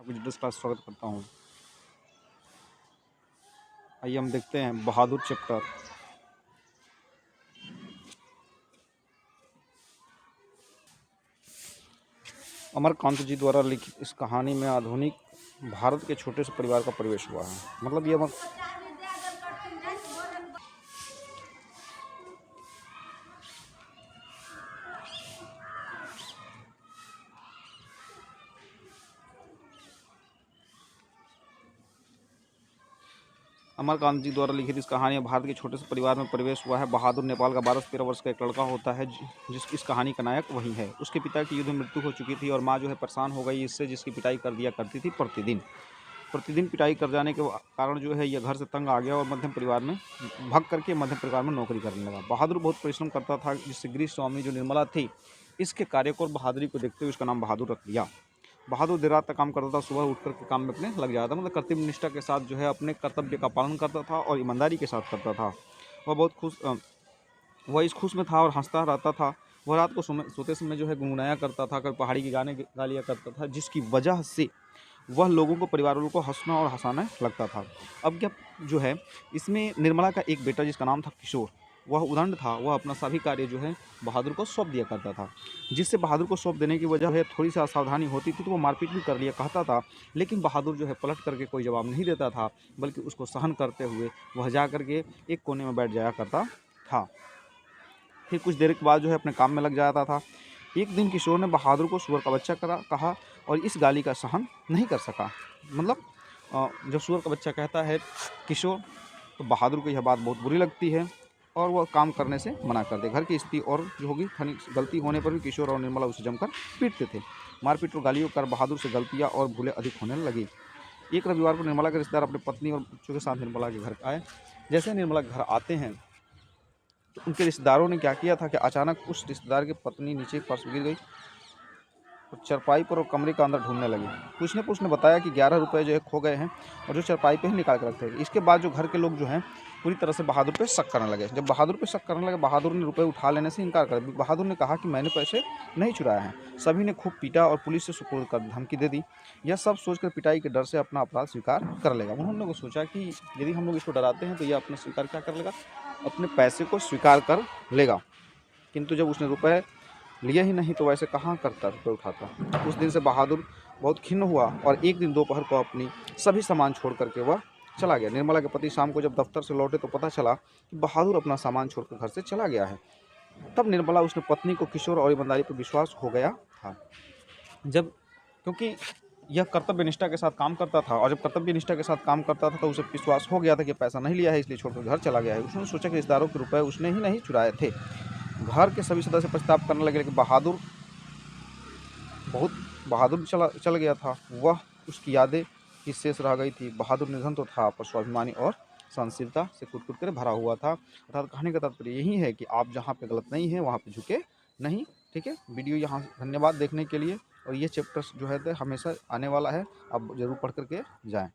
आपकी details class स्वागत करता हूँ। आइए हम देखते हैं बहादुर चैप्टर। अमरकांत जी द्वारा लिखित इस कहानी में आधुनिक भारत के छोटे से परिवार का प्रवेश हुआ है। मतलब ये अमरकांत जी द्वारा लिखित इस कहानी में भारत के छोटे से परिवार में प्रवेश हुआ है। बहादुर नेपाल का 12-13 वर्ष का एक लड़का होता है जिस इस कहानी का नायक वही है। उसके पिता की युद्ध में मृत्यु हो चुकी थी और माँ जो है परेशान हो गई इससे, जिसकी पिटाई कर दिया करती थी प्रतिदिन पिटाई कर जाने के कारण जो है यह घर से तंग आ गया और मध्यम परिवार में भाग करके मध्यम परिवार में नौकरी करने लगा। बहादुर बहुत परिश्रम करता था, जिससे गृह स्वामी जो निर्मला थी इसके कार्य को और बहादुरी को देखते हुए उसका नाम बहादुर रख दिया। बहादुर देर रात तक काम करता था, सुबह उठ कर के काम में अपने लग जाता था। मतलब कर्तव्य निष्ठा के साथ जो है अपने कर्तव्य का पालन करता था और ईमानदारी के साथ करता था। वह बहुत वह इस खुश में था और हंसता रहता था। वह रात को सोते समय जो है गुनगुनाया करता था, कभी पहाड़ी के गाने गा लिया करता था, जिसकी वजह से वह लोगों को, परिवार वालों को हंसना और हंसाना लगता था। अब क्या जो है इसमें निर्मला का एक बेटा जिसका नाम था किशोर, वह उदंड था। वह अपना सभी कार्य जो है बहादुर को सौंप दिया करता था, जिससे बहादुर को सौंप देने की वजह है थोड़ी सी असावधानी होती थी तो वो मारपीट भी कर लिया कहता था। लेकिन बहादुर जो है पलट करके कोई जवाब नहीं देता था, बल्कि उसको सहन करते हुए वह जा करके एक कोने में बैठ जाया करता था। फिर कुछ देर के बाद जो है अपने काम में लग जाता था। एक दिन किशोर ने बहादुर को सुअर का बच्चा कहा और इस गाली का सहन नहीं कर सका। मतलब जब सुअर का बच्चा कहता है किशोर, तो बहादुर को यह बात बहुत बुरी लगती है और वह काम करने से मना कर दे। घर की स्थिति और जो होगी गलती होने पर भी किशोर और निर्मला उसे जमकर पीटते थे। मारपीट और गालियों कर बहादुर से गलतियाँ और भूलें अधिक होने लगी। एक रविवार को निर्मला के रिश्तेदार अपनी पत्नी और बच्चों के साथ निर्मला के घर आए। जैसे निर्मला के घर आते हैं तो उनके रिश्तेदारों ने क्या किया था कि अचानक उस रिश्तेदार की पत्नी नीचे फर्श गिर गई और चरपाई पर और कमरे के अंदर ढूंढने लगी। पूछने पर उसने बताया कि 11 रुपये जो है खो गए हैं और जो चरपाई पे ही निकाल कर रखते हैं। इसके बाद जो घर के लोग जो हैं पूरी तरह से बहादुर पे शक करने लगे। जब बहादुर पे शक करने लगे, बहादुर ने रुपए उठा लेने से इनकार कर दिया। बहादुर ने कहा कि मैंने पैसे नहीं चुराए हैं। सभी ने खूब पीटा और पुलिस से सुपुर्द कर धमकी दे दी। यह सब सोचकर पिटाई के डर से अपना अपराध स्वीकार कर लेगा। उन्होंने को सोचा कि यदि हम लोग इसको डराते हैं तो यह अपना स्वीकार क्या कर लेगा, अपने पैसे को स्वीकार कर लेगा। किंतु जब उसने रुपए लिया ही नहीं तो वैसे कहाँ करता, रुपये उठाता। उस दिन से बहादुर बहुत खिन्न हुआ और एक दिन दोपहर को अपनी सभी सामान छोड़ करके वह चला गया। निर्मला के पति शाम को जब दफ्तर से लौटे तो पता चला कि बहादुर अपना सामान छोड़कर घर से चला गया है। तब निर्मला उसने पत्नी को किशोर और ईमानदारी पर विश्वास हो गया था। जब क्योंकि यह कर्तव्य निष्ठा के साथ काम करता था और जब कर्तव्य निष्ठा के साथ काम करता था तो उसे विश्वास हो गया था कि पैसा नहीं लिया है इसलिए छोड़कर घर चला गया है। उसने सोचा कि रिश्तेदारों के रुपए उसने ही नहीं चुराए थे। घर के सभी सदस्य पछतावा करने लगे, लेकिन बहादुर चल गया था। वह उसकी यादें की शेष रह गई थी। बहादुर निधन तो था पर स्वाभिमानी और सहनशीलता से कुट कर भरा हुआ था। अर्थात कहने का तात्पर्य यही है कि आप जहाँ पे गलत नहीं है वहाँ पे झुके नहीं। ठीक है, वीडियो यहाँ धन्यवाद देखने के लिए। और ये चैप्टर जो है हमेशा आने वाला है, आप ज़रूर पढ़ करके जाएँ।